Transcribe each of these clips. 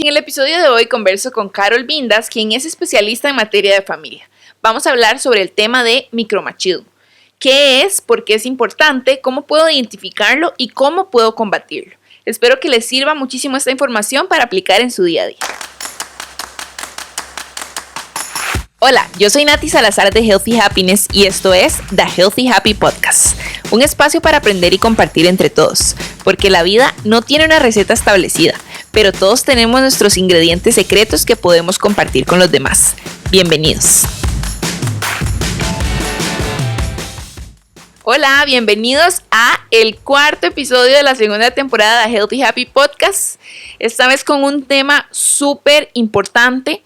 En el episodio de hoy converso con Carol Vindas, quien es especialista en materia de familia. Vamos a hablar sobre el tema de micromachismo. ¿Qué es? ¿Por qué es importante? ¿Cómo puedo identificarlo? ¿Y cómo puedo combatirlo? Espero que les sirva muchísimo esta información para aplicar en su día a día. Hola, yo soy Nati Salazar de Healthy Happiness y esto es The Healthy Happy Podcast, un espacio para aprender y compartir entre todos, porque la vida no tiene una receta establecida, pero todos tenemos nuestros ingredientes secretos que podemos compartir con los demás. Bienvenidos. Hola, bienvenidos a el cuarto episodio de la segunda temporada de Healthy Happy Podcast, esta vez con un tema súper importante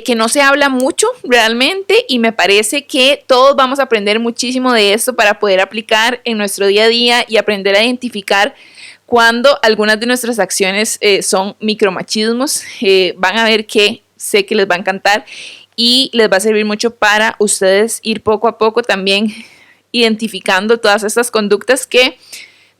que no se habla mucho realmente y me parece que todos vamos a aprender muchísimo de esto para poder aplicar en nuestro día a día y aprender a identificar cuando algunas de nuestras acciones son micromachismos. Van a ver que sé que les va a encantar y les va a servir mucho para ustedes ir poco a poco también identificando todas estas conductas que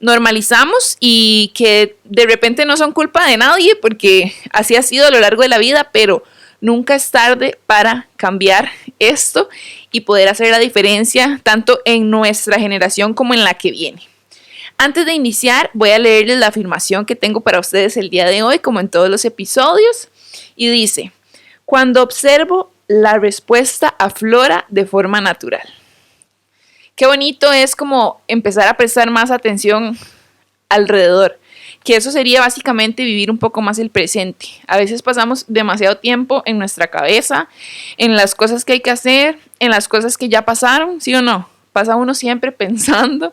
normalizamos y que de repente no son culpa de nadie porque así ha sido a lo largo de la vida, pero nunca es tarde para cambiar esto y poder hacer la diferencia tanto en nuestra generación como en la que viene. Antes de iniciar, voy a leerles la afirmación que tengo para ustedes el día de hoy, como en todos los episodios, y dice: cuando observo, la respuesta aflora de forma natural. Qué bonito es como empezar a prestar más atención alrededor, que eso sería básicamente vivir un poco más el presente. A veces pasamos demasiado tiempo en nuestra cabeza, en las cosas que hay que hacer, en las cosas que ya pasaron, ¿sí o no? Pasa uno siempre pensando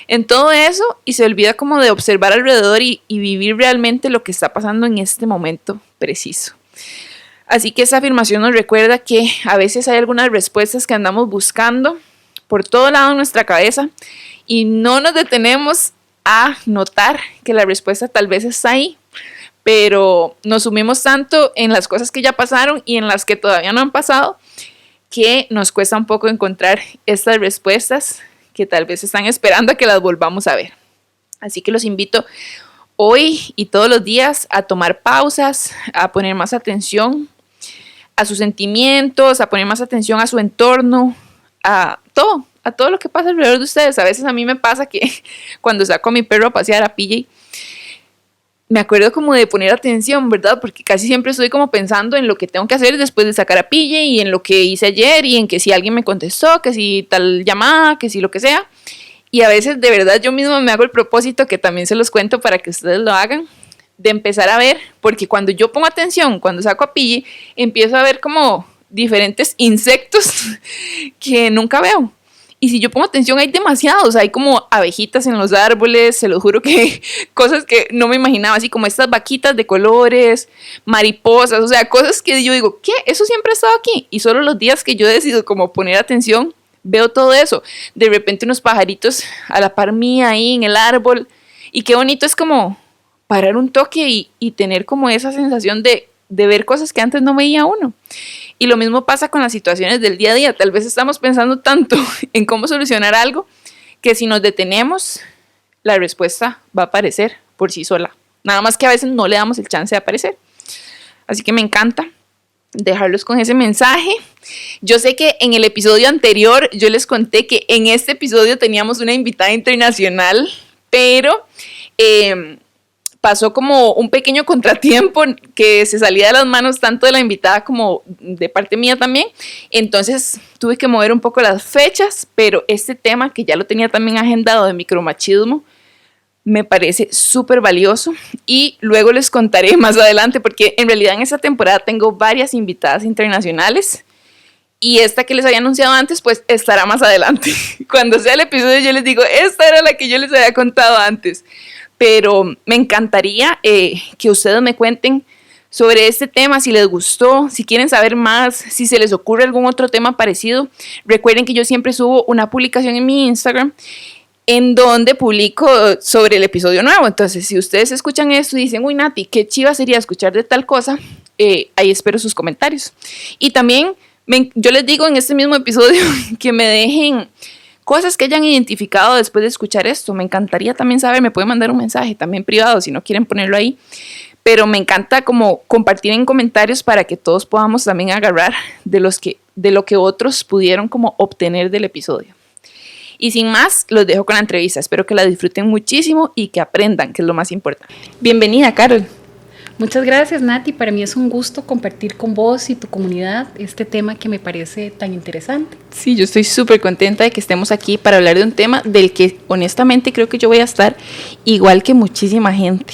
en todo eso y se olvida como de observar alrededor y vivir realmente lo que está pasando en este momento preciso. Así que esa afirmación nos recuerda que a veces hay algunas respuestas que andamos buscando por todo lado en nuestra cabeza y no nos detenemos a notar que la respuesta tal vez está ahí, pero nos sumimos tanto en las cosas que ya pasaron y en las que todavía no han pasado que nos cuesta un poco encontrar estas respuestas que tal vez están esperando a que las volvamos a ver. Así que los invito hoy y todos los días a tomar pausas, a poner más atención a sus sentimientos, a poner más atención a su entorno, a todo lo que pasa alrededor de ustedes. A veces a mí me pasa que cuando saco a mi perro a pasear, a PJ, me acuerdo como de poner atención, ¿verdad? Porque casi siempre estoy como pensando en lo que tengo que hacer después de sacar a PJ y en lo que hice ayer y en que si alguien me contestó, que si tal llamada, que si lo que sea. Y a veces de verdad yo mismo me hago el propósito, que también se los cuento para que ustedes lo hagan, de empezar a ver, porque cuando yo pongo atención, cuando saco a PJ, empiezo a ver como diferentes insectos que nunca veo. Y si yo pongo atención, hay demasiados, hay como abejitas en los árboles, se los juro que cosas que no me imaginaba, así como estas vaquitas de colores, mariposas, o sea, cosas que yo digo, ¿qué? Eso siempre ha estado aquí. Y solo los días que yo decido como poner atención, veo todo eso. De repente unos pajaritos a la par mía ahí en el árbol. Y qué bonito es como parar un toque y tener como esa sensación de ver cosas que antes no veía uno. Y lo mismo pasa con las situaciones del día a día. Tal vez estamos pensando tanto en cómo solucionar algo que si nos detenemos, la respuesta va a aparecer por sí sola. Nada más que a veces no le damos el chance de aparecer. Así que me encanta dejarlos con ese mensaje. Yo sé que en el episodio anterior yo les conté que en este episodio teníamos una invitada internacional, pero pasó como un pequeño contratiempo que se salía de las manos tanto de la invitada como de parte mía también. Entonces tuve que mover un poco las fechas, pero este tema que ya lo tenía también agendado de micromachismo me parece súper valioso y luego les contaré más adelante porque en realidad en esta temporada tengo varias invitadas internacionales y esta que les había anunciado antes pues estará más adelante. Cuando sea el episodio yo les digo, esta era la que yo les había contado antes. Pero me encantaría que ustedes me cuenten sobre este tema, si les gustó, si quieren saber más, si se les ocurre algún otro tema parecido. Recuerden que yo siempre subo una publicación en mi Instagram en donde publico sobre el episodio nuevo. Entonces, si ustedes escuchan esto y dicen, uy, Nati, qué chiva sería escuchar de tal cosa, ahí espero sus comentarios. Y también yo les digo en este mismo episodio que me dejen cosas que hayan identificado después de escuchar esto. Me encantaría también saber, me pueden mandar un mensaje también privado si no quieren ponerlo ahí, pero me encanta como compartir en comentarios para que todos podamos también agarrar de lo que otros pudieron como obtener del episodio. Y sin más, los dejo con la entrevista. Espero que la disfruten muchísimo y que aprendan, que es lo más importante. Bienvenida, Carol. Muchas gracias, Nati. Para mí es un gusto compartir con vos y tu comunidad este tema que me parece tan interesante. Sí, yo estoy súper contenta de que estemos aquí para hablar de un tema del que honestamente creo que yo voy a estar igual que muchísima gente,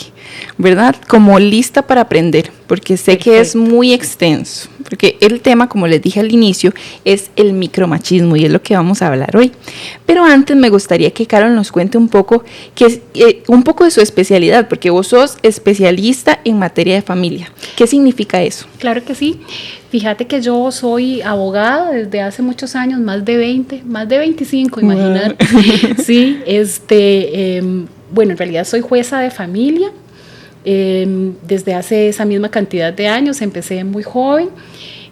¿verdad? Como lista para aprender, porque sé Perfecto. Que es muy extenso, porque el tema, como les dije al inicio, es el micromachismo y es lo que vamos a hablar hoy. Pero antes me gustaría que Carol nos cuente un poco de su especialidad, porque vos sos especialista en materia de familia. ¿Qué significa eso? Claro que sí. Fíjate que yo soy abogada desde hace muchos años, más de 25, imagínate. Sí, bueno, en realidad soy jueza de familia. Desde hace esa misma cantidad de años, empecé muy joven.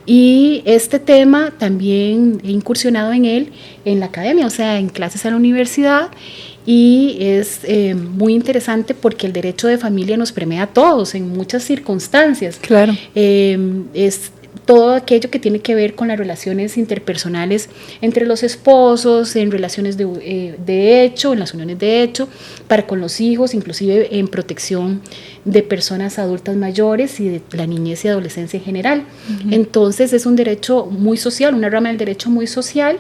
Y este tema también he incursionado en él en la academia, o sea, en clases en la universidad. Y es muy interesante porque el derecho de familia nos permea a todos en muchas circunstancias. Claro. Es todo aquello que tiene que ver con las relaciones interpersonales entre los esposos, en relaciones de hecho, en las uniones de hecho, para con los hijos, inclusive en protección de personas adultas mayores y de la niñez y adolescencia en general. Uh-huh. Entonces es un derecho muy social, una rama del derecho muy social.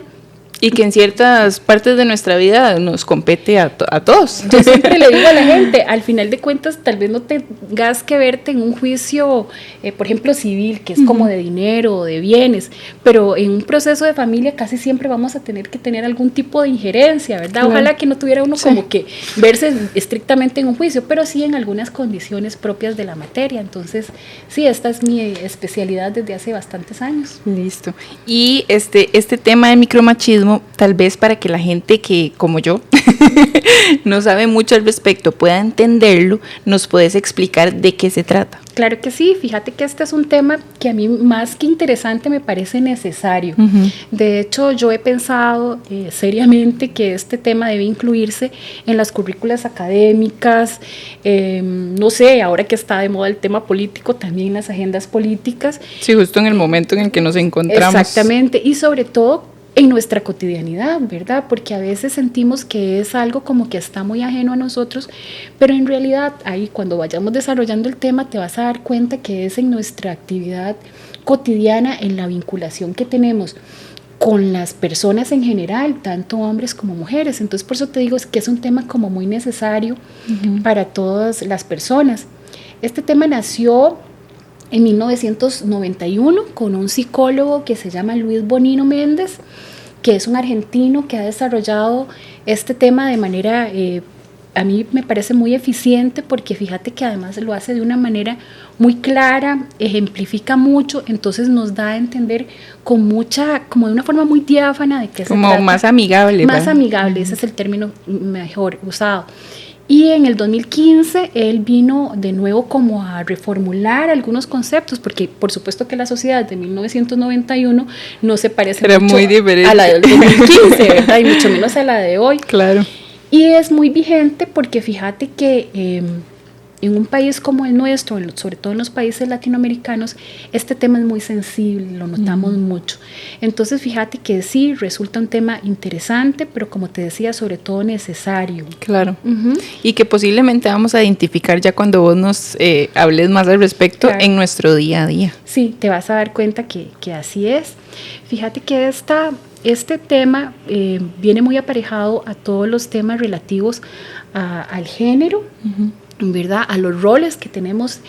Y que en ciertas partes de nuestra vida nos compete a todos. Yo siempre le digo a la gente, al final de cuentas, tal vez no tengas que verte en un juicio, por ejemplo, civil, que es como de dinero o de bienes, pero en un proceso de familia casi siempre vamos a tener que tener algún tipo de injerencia, ¿verdad? Claro. Ojalá que no tuviera uno como que verse estrictamente en un juicio, pero sí en algunas condiciones propias de la materia. Entonces, sí, esta es mi especialidad desde hace bastantes años. Listo. Y este tema de micromachismo, tal vez para que la gente que, como yo, no sabe mucho al respecto pueda entenderlo, ¿nos puedes explicar de qué se trata? Claro que sí, fíjate que este es un tema que a mí más que interesante me parece necesario. Uh-huh. De hecho, yo he pensado seriamente que este tema debe incluirse en las currículas académicas, no sé, ahora que está de moda el tema político, también en las agendas políticas. Sí, justo en el momento en el que nos encontramos. Exactamente, y sobre todo en nuestra cotidianidad, ¿verdad? Porque a veces sentimos que es algo como que está muy ajeno a nosotros, pero en realidad ahí cuando vayamos desarrollando el tema te vas a dar cuenta que es en nuestra actividad cotidiana, en la vinculación que tenemos con las personas en general, tanto hombres como mujeres. Entonces por eso te digo que es un tema como muy necesario uh-huh. para todas las personas. Este tema nació en 1991 con un psicólogo que se llama Luis Bonino Méndez, que es un argentino que ha desarrollado este tema de manera, a mí me parece muy eficiente, porque fíjate que además lo hace de una manera muy clara, ejemplifica mucho, entonces nos da a entender como de una forma muy diáfana de qué se trata. Como más amigable. Más amigable, ese es el término mejor usado. Y en el 2015 él vino de nuevo como a reformular algunos conceptos, porque por supuesto que la sociedad de 1991 no se parece mucho a la del 2015, ¿verdad? Y mucho menos a la de hoy. Claro. Y es muy vigente porque fíjate que en un país como el nuestro, sobre todo en los países latinoamericanos, este tema es muy sensible, lo notamos mucho. Entonces fíjate que sí, resulta un tema interesante, pero como te decía, sobre todo necesario. Claro. Uh-huh. Y que posiblemente vamos a identificar ya cuando vos nos hables más al respecto, claro, en nuestro día a día. Sí, te vas a dar cuenta que así es. Fíjate que este tema viene muy aparejado a todos los temas relativos al género, uh-huh, ¿verdad? A los roles que tenemos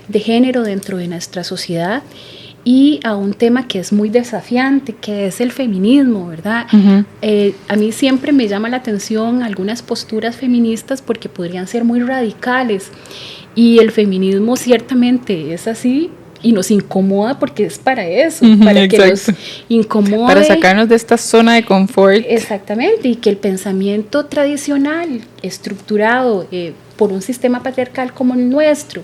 de género dentro de nuestra sociedad, y a un tema que es muy desafiante, que es el feminismo, ¿verdad? Uh-huh. A mí siempre me llama la atención algunas posturas feministas porque podrían ser muy radicales, y el feminismo ciertamente es así y nos incomoda porque es para eso, uh-huh, para que nos incomode, para sacarnos de esta zona de confort. Exactamente, y que el pensamiento tradicional, estructurado por un sistema patriarcal como el nuestro,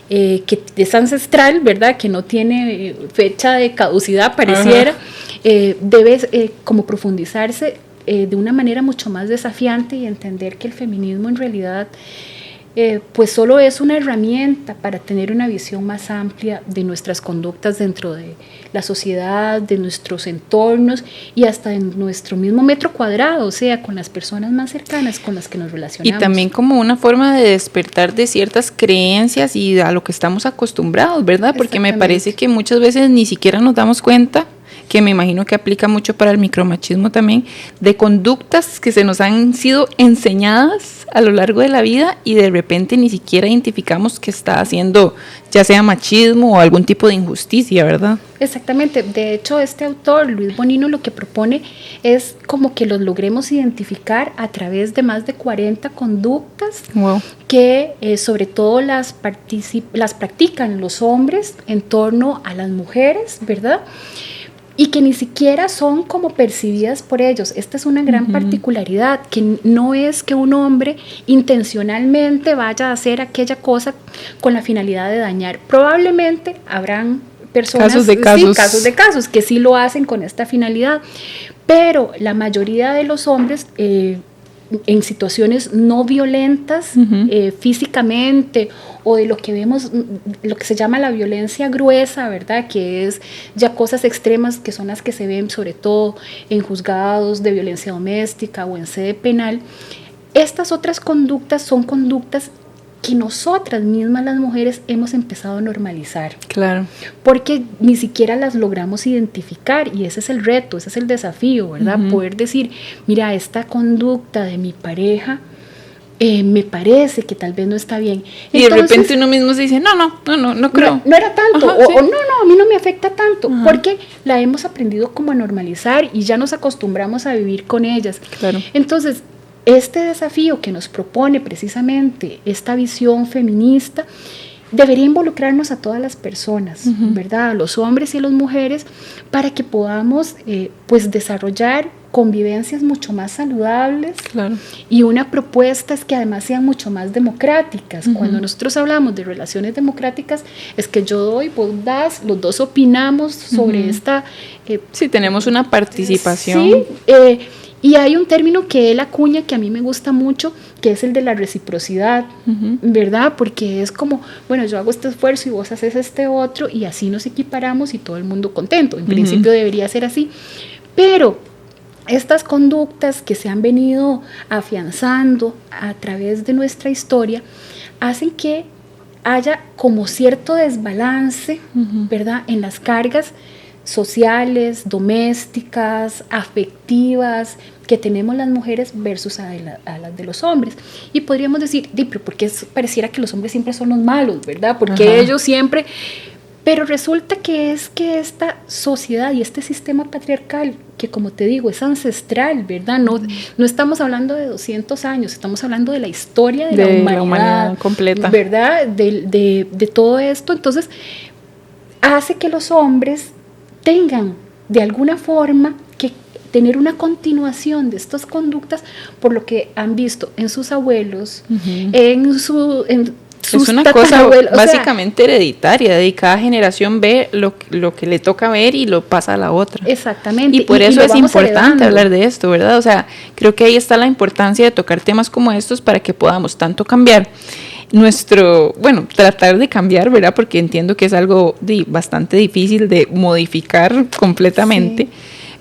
que es ancestral, ¿verdad? Que no tiene fecha de caducidad, pareciera, debe como profundizarse de una manera mucho más desafiante, y entender que el feminismo en realidad pues solo es una herramienta para tener una visión más amplia de nuestras conductas dentro de la sociedad, de nuestros entornos y hasta en nuestro mismo metro cuadrado, o sea, con las personas más cercanas con las que nos relacionamos. Y también como una forma de despertar de ciertas creencias y a lo que estamos acostumbrados, ¿verdad? Porque me parece que muchas veces ni siquiera nos damos cuenta, que me imagino que aplica mucho para el micromachismo también, de conductas que se nos han sido enseñadas a lo largo de la vida y de repente ni siquiera identificamos que está haciendo ya sea machismo o algún tipo de injusticia, ¿verdad? Exactamente. De hecho, este autor, Luis Bonino, lo que propone es como que los logremos identificar a través de más de 40 conductas que sobre todo las practican los hombres en torno a las mujeres, ¿verdad? Y que ni siquiera son como percibidas por ellos. Esta es una gran particularidad, que no es que un hombre intencionalmente vaya a hacer aquella cosa con la finalidad de dañar. Probablemente habrán personas, casos de casos que sí lo hacen con esta finalidad, pero la mayoría de los hombres en situaciones no violentas físicamente o de lo que vemos, lo que se llama la violencia gruesa, ¿verdad? Que es ya cosas extremas que son las que se ven sobre todo en juzgados de violencia doméstica o en sede penal. Estas otras conductas son conductas que nosotras mismas las mujeres hemos empezado a normalizar. Claro. Porque ni siquiera las logramos identificar y ese es el reto, ese es el desafío, ¿verdad? Poder decir, mira, esta conducta de mi pareja me parece que tal vez no está bien. Y entonces, de repente uno mismo se dice, no creo. No era tanto, o no, a mí no me afecta tanto, porque la hemos aprendido como a normalizar y ya nos acostumbramos a vivir con ellas. Claro. Entonces, este desafío que nos propone precisamente esta visión feminista debería involucrarnos a todas las personas, ¿verdad? A los hombres y a las mujeres, para que podamos pues desarrollar convivencias mucho más saludables. Claro. Y una propuesta es que además sean mucho más democráticas. Cuando nosotros hablamos de relaciones democráticas, es que yo doy, vos das, los dos opinamos sobre esta... sí, tenemos una participación. Sí, y hay un término que él acuña que a mí me gusta mucho, que es el de la reciprocidad, ¿verdad? Porque es como, bueno, yo hago este esfuerzo y vos haces este otro y así nos equiparamos y todo el mundo contento. En principio debería ser así, pero estas conductas que se han venido afianzando a través de nuestra historia hacen que haya como cierto desbalance, ¿verdad? En las cargas sociales, domésticas, afectivas que tenemos las mujeres versus a las de los hombres. Y podríamos decir, pero ¿por qué pareciera que los hombres siempre son los malos, ¿verdad? Porque ellos siempre... Pero resulta que es que esta sociedad y este sistema patriarcal, que como te digo, es ancestral, ¿verdad? No estamos hablando de 200 años, estamos hablando de la historia de la humanidad completa, ¿verdad? De todo esto. Entonces, hace que los hombres tengan de alguna forma que tener una continuación de estas conductas por lo que han visto en sus abuelos, es una cosa básicamente hereditaria, de cada generación ve lo que le toca ver y lo pasa a la otra. Exactamente. Y por eso es importante hablar de esto, ¿verdad? O sea, creo que ahí está la importancia de tocar temas como estos para que podamos tanto cambiar tratar de cambiar, ¿verdad? Porque entiendo que es algo bastante difícil de modificar completamente. Sí.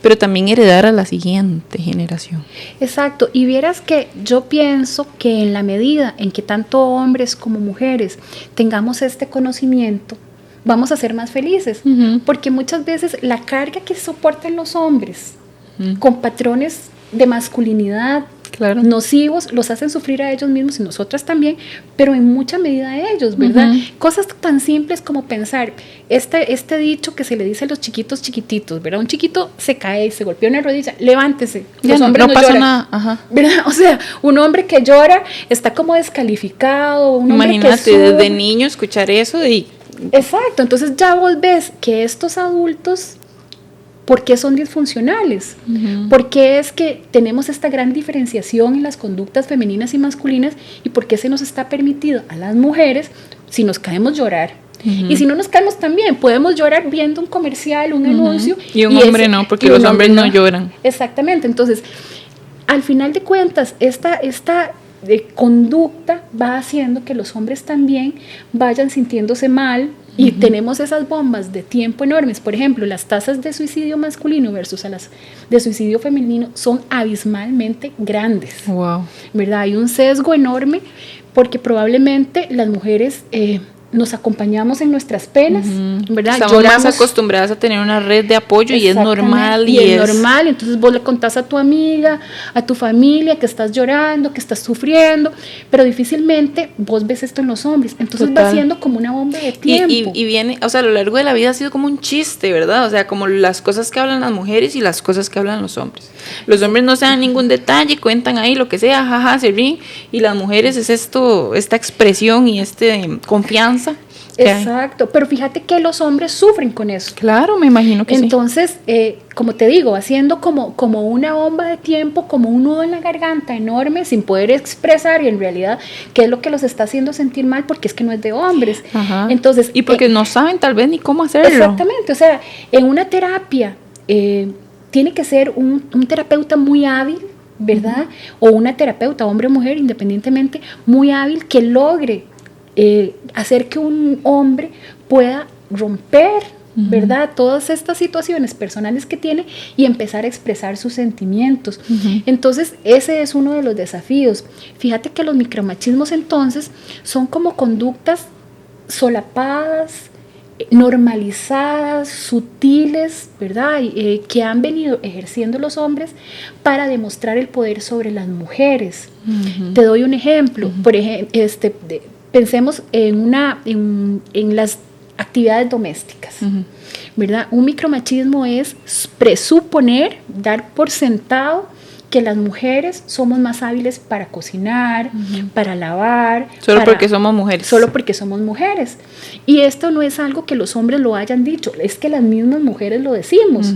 Pero también heredar a la siguiente generación. Exacto, y vieras que yo pienso que en la medida en que tanto hombres como mujeres tengamos este conocimiento, vamos a ser más felices, porque muchas veces la carga que soportan los hombres con patrones de masculinidad nocivos, los hacen sufrir a ellos mismos y nosotras también, pero en mucha medida a ellos, ¿verdad? Cosas tan simples como pensar, este dicho que se le dice a los chiquititos, ¿verdad? Un chiquito se cae y se golpea una rodilla, levántese, los hombres no pasa lloran, nada. ¿Verdad? O sea, un hombre que llora está como descalificado, un imagínate, hombre que sube, desde niño escuchar eso y... Exacto, entonces ya vos ves que estos adultos... ¿Por qué son disfuncionales? ¿Por qué es que tenemos esta gran diferenciación en las conductas femeninas y masculinas? ¿Y por qué se nos está permitido a las mujeres, si nos caemos, llorar? Y si no nos caemos también, podemos llorar viendo un comercial, un anuncio. Y un hombre no, porque los hombres no lloran. Exactamente, entonces, al final de cuentas, esta conducta va haciendo que los hombres también vayan sintiéndose mal y tenemos esas bombas de tiempo enormes. Por ejemplo, las tasas de suicidio masculino versus a las de suicidio femenino son abismalmente grandes. Wow. ¿Verdad? Hay un sesgo enorme porque probablemente las mujeres nos acompañamos en nuestras penas, ¿verdad? Estamos Lloramos, más acostumbradas a tener una red de apoyo y es normal. Y es normal, entonces vos le contás a tu amiga, a tu familia que estás llorando, que estás sufriendo, pero difícilmente vos ves esto en los hombres, entonces Total. va siendo como una bomba de tiempo. Y viene, o sea, a lo largo de la vida ha sido como un chiste, ¿verdad? O sea, como las cosas que hablan las mujeres y las cosas que hablan los hombres. Los hombres no se dan ningún detalle, cuentan ahí lo que sea, jaja, se ríen, y las mujeres es esta expresión y confianza. Exacto, pero fíjate que los hombres sufren con eso. Claro, me imagino que entonces, como te digo, haciendo como una bomba de tiempo, como un nudo en la garganta enorme, sin poder expresar y en realidad qué es lo que los está haciendo sentir mal, porque es que no es de hombres. Ajá. Entonces, y porque no saben tal vez ni cómo hacerlo. Exactamente, o sea, en una terapia tiene que ser un terapeuta muy hábil, ¿verdad? O una terapeuta, hombre o mujer, independientemente, muy hábil que logre hacer que un hombre pueda romper, ¿verdad? Todas estas situaciones personales que tiene y empezar a expresar sus sentimientos. Entonces, ese es uno de los desafíos. Fíjate que los micromachismos entonces son como conductas solapadas, normalizadas, sutiles, ¿verdad? Que han venido ejerciendo los hombres para demostrar el poder sobre las mujeres. Te doy un ejemplo. Por ejemplo, pensemos en las actividades domésticas, ¿verdad? Un micromachismo es presuponer, dar por sentado que las mujeres somos más hábiles para cocinar, para lavar. Porque somos mujeres. Solo porque somos mujeres. Y esto no es algo que los hombres lo hayan dicho, es que las mismas mujeres lo decimos.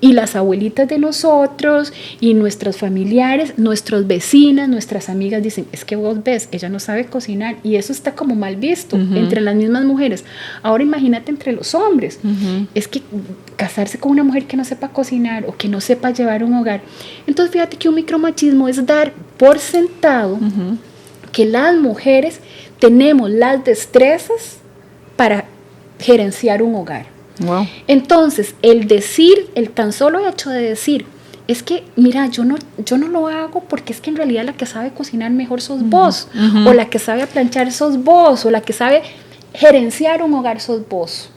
Y las abuelitas de nosotros y nuestros familiares, nuestras vecinas, nuestras amigas dicen, es que vos ves, ella no sabe cocinar, y eso está como mal visto entre las mismas mujeres. Ahora imagínate entre los hombres, es que casarse con una mujer que no sepa cocinar o que no sepa llevar un hogar. Entonces fíjate que un micromachismo es dar por sentado que las mujeres tenemos las destrezas para gerenciar un hogar. Wow. Entonces, el tan solo hecho de decir, es que, mira, yo no lo hago porque es que en realidad la que sabe cocinar mejor sos vos, o la que sabe planchar sos vos, o la que sabe gerenciar un hogar sos vos.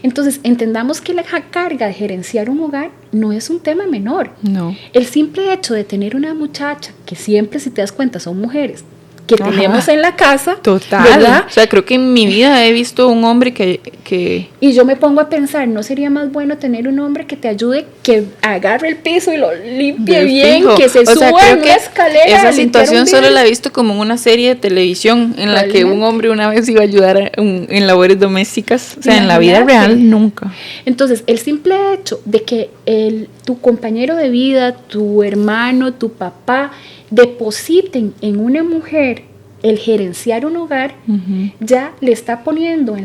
Entonces, entendamos que la carga de gerenciar un hogar no es un tema menor. No. El simple hecho de tener una muchacha, que siempre, si te das cuenta, son mujeres, que tenemos en la casa. Total. ¿Verdad? O sea, creo que en mi vida he visto un hombre que... Y yo me pongo a pensar, ¿no sería más bueno tener un hombre que te ayude, que agarre el piso y lo limpie bien, que se suba en una escalera? Esa situación solo la he visto como en una serie de televisión en la que un hombre una vez iba a ayudar en labores domésticas. O sea, en la vida real nunca. Entonces, el simple hecho de que tu compañero de vida, tu hermano, tu papá, depositen en una mujer el gerenciar un hogar, ya le está poniendo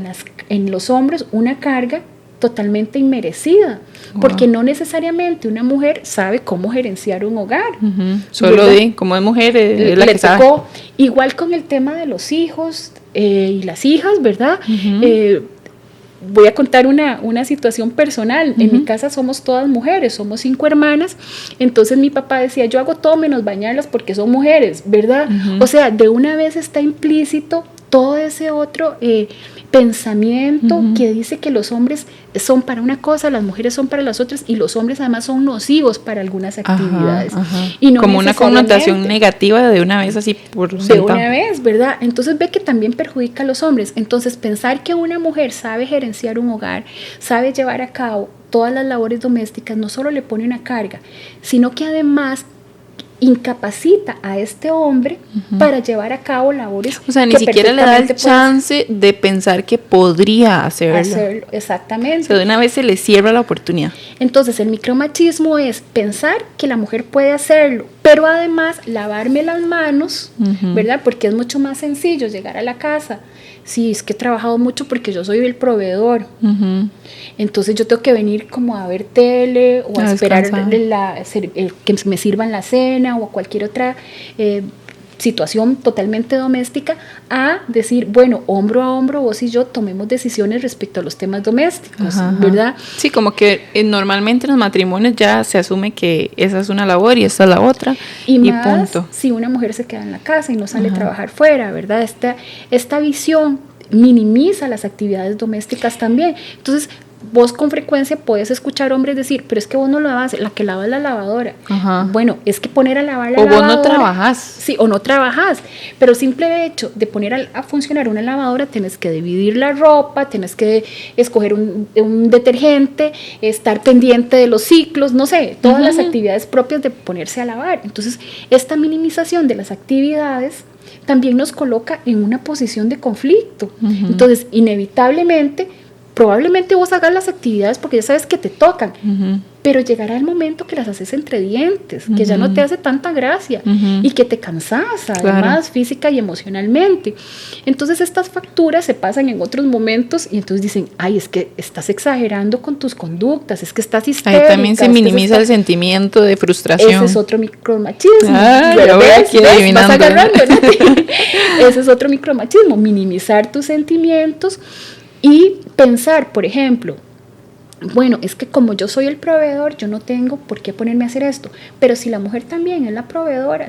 en los hombros una carga totalmente inmerecida, porque no necesariamente una mujer sabe cómo gerenciar un hogar. Solo como es mujer, es la que sabe. Igual con el tema de los hijos y las hijas, ¿verdad? Voy a contar una situación personal. En mi casa somos todas mujeres, somos 5 hermanas, entonces mi papá decía, yo hago todo menos bañarlas porque son mujeres, ¿verdad? O sea, de una vez está implícito todo ese otro pensamiento que dice que los hombres son para una cosa, las mujeres son para las otras, y los hombres además son nocivos para algunas actividades. Y no como una connotación negativa de una vez, así por sentado. De una vez, ¿verdad? Entonces ve que también perjudica a los hombres. Entonces pensar que una mujer sabe gerenciar un hogar, sabe llevar a cabo todas las labores domésticas, no solo le pone una carga, sino que además incapacita a este hombre para llevar a cabo labores. O sea, ni siquiera le da el chance de pensar que podría hacerlo. Exactamente. O sea, de una vez se le cierra la oportunidad. Entonces, el micromachismo es pensar que la mujer puede hacerlo, pero además lavarme las manos, ¿verdad? Porque es mucho más sencillo llegar a la casa. Sí, es que he trabajado mucho porque yo soy el proveedor. Entonces yo tengo que venir como a ver tele o a esperar que me sirvan la cena o cualquier otra situación totalmente doméstica, a decir, bueno, hombro a hombro, vos y yo tomemos decisiones respecto a los temas domésticos, ¿verdad? Sí, como que normalmente en los matrimonios ya se asume que esa es una labor y esta es la otra, y más punto. Si una mujer se queda en la casa y no sale a trabajar fuera, ¿verdad? Esta visión minimiza las actividades domésticas también. Entonces, vos con frecuencia puedes escuchar hombres decir, pero es que vos no lavas, la que lava es la lavadora. Bueno, es que poner a lavar la lavadora... O vos no trabajás. Sí, o no trabajás. Pero el simple hecho de poner a funcionar una lavadora, tienes que dividir la ropa, tienes que escoger un detergente, estar pendiente de los ciclos, no sé, todas las actividades propias de ponerse a lavar. Entonces, esta minimización de las actividades también nos coloca en una posición de conflicto. Entonces, inevitablemente, probablemente vos hagas las actividades porque ya sabes que te tocan, pero llegará el momento que las haces entre dientes, que ya no te hace tanta gracia y que te cansas, además, física y emocionalmente. Entonces estas facturas se pasan en otros momentos y entonces dicen, ay, es que estás exagerando con tus conductas, es que estás histérica. Ahí también se minimiza el sentimiento de frustración. Ese es otro micromachismo. Vas agarrando, ¿no? Ese es otro micromachismo, minimizar tus sentimientos y pensar, por ejemplo, bueno, es que como yo soy el proveedor, yo no tengo por qué ponerme a hacer esto. Pero si la mujer también es la proveedora,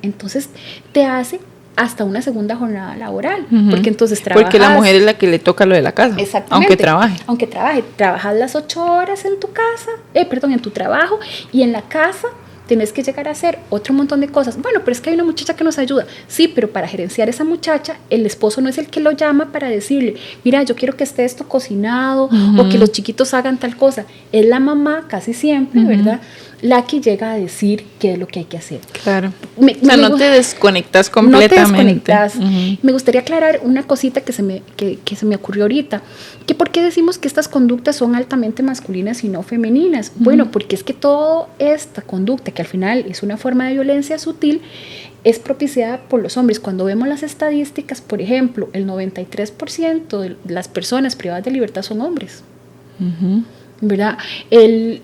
entonces te hace hasta una segunda jornada laboral. Porque entonces trabajas... Porque la mujer es la que le toca lo de la casa. Exactamente. Aunque trabaje. Trabajas las 8 horas en tu casa, en tu trabajo, y en la casa tienes que llegar a hacer otro montón de cosas. Bueno, pero es que hay una muchacha que nos ayuda. Sí, pero para gerenciar a esa muchacha, el esposo no es el que lo llama para decirle, mira, yo quiero que esté esto cocinado o que los chiquitos hagan tal cosa. Es la mamá casi siempre, ¿verdad?, la que llega a decir qué es lo que hay que hacer. Claro. No te desconectas completamente. No te desconectas. Me gustaría aclarar una cosita que se me ocurrió ahorita. Que ¿por qué decimos que estas conductas son altamente masculinas y no femeninas? Bueno, porque es que toda esta conducta, que al final es una forma de violencia sutil, es propiciada por los hombres. Cuando vemos las estadísticas, por ejemplo, el 93% de las personas privadas de libertad son hombres. ¿Verdad? En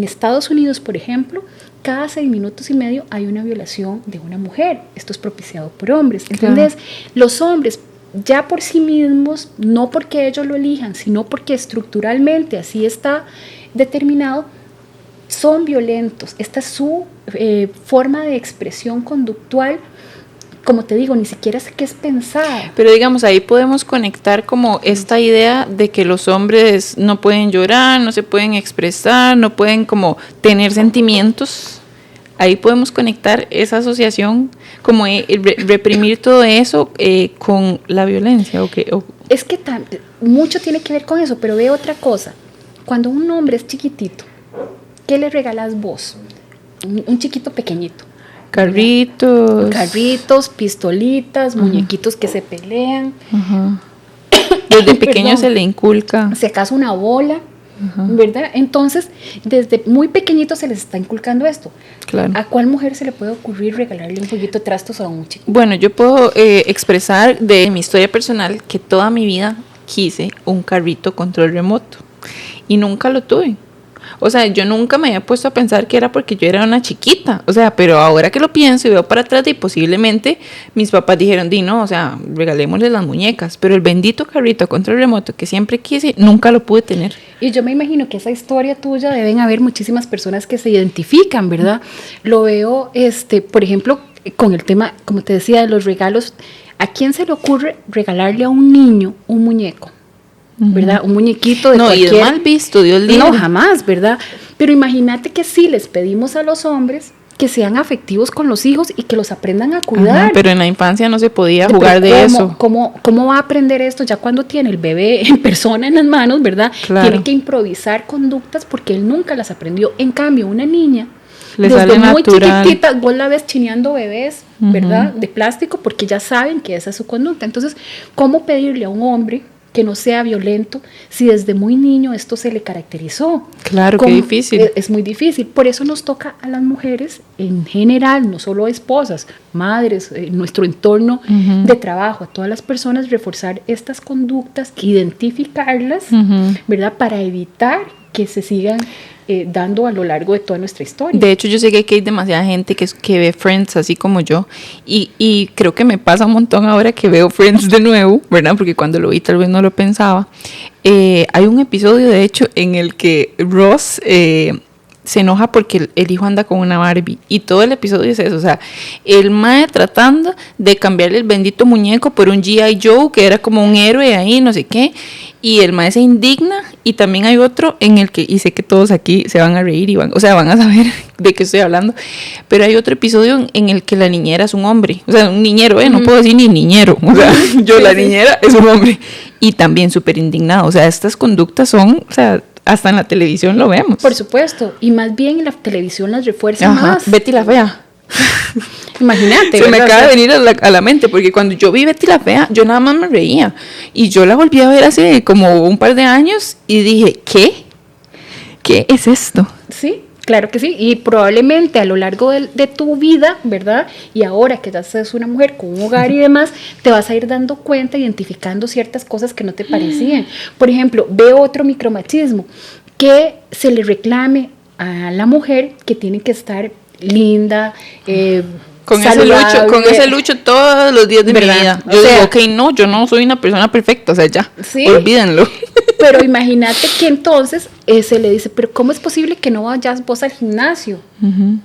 Estados Unidos, por ejemplo, cada 6 minutos y medio hay una violación de una mujer. Esto es propiciado por hombres. ¿Entendés? Claro. Los hombres, ya por sí mismos, no porque ellos lo elijan, sino porque estructuralmente así está determinado, son violentos. Esta es su forma de expresión conductual. Como te digo, ni siquiera sé qué es pensar. Pero digamos, ahí podemos conectar como esta idea de que los hombres no pueden llorar, no se pueden expresar, no pueden como tener sentimientos. Ahí podemos conectar esa asociación, como reprimir todo eso con la violencia. Es que mucho tiene que ver con eso, pero ve otra cosa. Cuando un hombre es chiquitito, ¿qué le regalas vos? Un chiquito pequeñito. Carritos, pistolitas, muñequitos que se pelean. Desde pequeño se le inculca. Si acaso una bola, ¿verdad? Entonces, desde muy pequeñito se les está inculcando esto. Claro. ¿A cuál mujer se le puede ocurrir regalarle un jueguito de trastos a un chico? Bueno, yo puedo expresar de mi historia personal que toda mi vida quise un carrito control remoto y nunca lo tuve. O sea, yo nunca me había puesto a pensar que era porque yo era una chiquita. O sea, pero ahora que lo pienso y veo para atrás, y posiblemente mis papás dijeron, no, o sea, regalémosle las muñecas. Pero el bendito carrito a control remoto que siempre quise, nunca lo pude tener. Y yo me imagino que esa historia tuya deben haber muchísimas personas que se identifican, ¿verdad? Lo veo, por ejemplo, con el tema, como te decía, de los regalos. ¿A quién se le ocurre regalarle a un niño un muñeco? ¿Verdad? Un muñequito de cualquier... No, y es mal visto, Dios libre. No, jamás, ¿verdad? Pero imagínate que sí les pedimos a los hombres que sean afectivos con los hijos y que los aprendan a cuidar. Pero en la infancia no se podía jugar de eso. ¿Cómo va a aprender esto ya cuando tiene el bebé en persona en las manos, ¿verdad? Claro. Tiene que improvisar conductas porque él nunca las aprendió. En cambio, una niña, desde muy chiquitita, vos la ves chineando bebés, ¿verdad? De plástico, porque ya saben que esa es su conducta. Entonces, ¿cómo pedirle a un hombre que no sea violento si desde muy niño esto se le caracterizó? Claro, qué difícil. Es muy difícil. Por eso nos toca a las mujeres en general, no solo esposas, madres, nuestro entorno de trabajo, a todas las personas, reforzar estas conductas, identificarlas, ¿verdad? Para evitar que se sigan dando a lo largo de toda nuestra historia. De hecho, yo sé que hay demasiada gente que ve Friends así como yo, y creo que me pasa un montón ahora que veo Friends de nuevo, ¿verdad? Porque cuando lo vi tal vez no lo pensaba. Hay un episodio, de hecho, en el que Ross se enoja porque el hijo anda con una Barbie, y todo el episodio es eso, o sea, el mae tratando de cambiarle el bendito muñeco por un G.I. Joe, que era como un héroe ahí, no sé qué, y el mae se indigna. Y también hay otro en el que, y sé que todos aquí se van a reír y van a saber de qué estoy hablando, pero hay otro episodio en el que la niñera es un hombre, o sea, un niñero, no puedo decir ni niñero, o sea, la niñera es un hombre, y también súper indignado, o sea, estas conductas son, o sea, hasta en la televisión lo vemos. Por supuesto, y más bien en la televisión las refuerza más. Betty la Fea. Imagínate. Se me acaba de venir a la mente, porque cuando yo vi Betty la Fea, yo nada más me reía, y yo la volví a ver hace como un par de años, y dije, ¿qué es esto? Sí, claro que sí, y probablemente a lo largo de tu vida, ¿verdad? Y ahora que ya seas una mujer con un hogar y demás, te vas a ir dando cuenta, identificando ciertas cosas que no te parecían. Por ejemplo, veo otro micromachismo, que se le reclame a la mujer que tiene que estar linda, con ese lucho todos los días de mi vida. Yo digo, ok, no, yo no soy una persona perfecta, o sea, ya, ¿sí? Olvídenlo. Pero imagínate que entonces se le dice, pero ¿cómo es posible que no vayas vos al gimnasio? Uh-huh.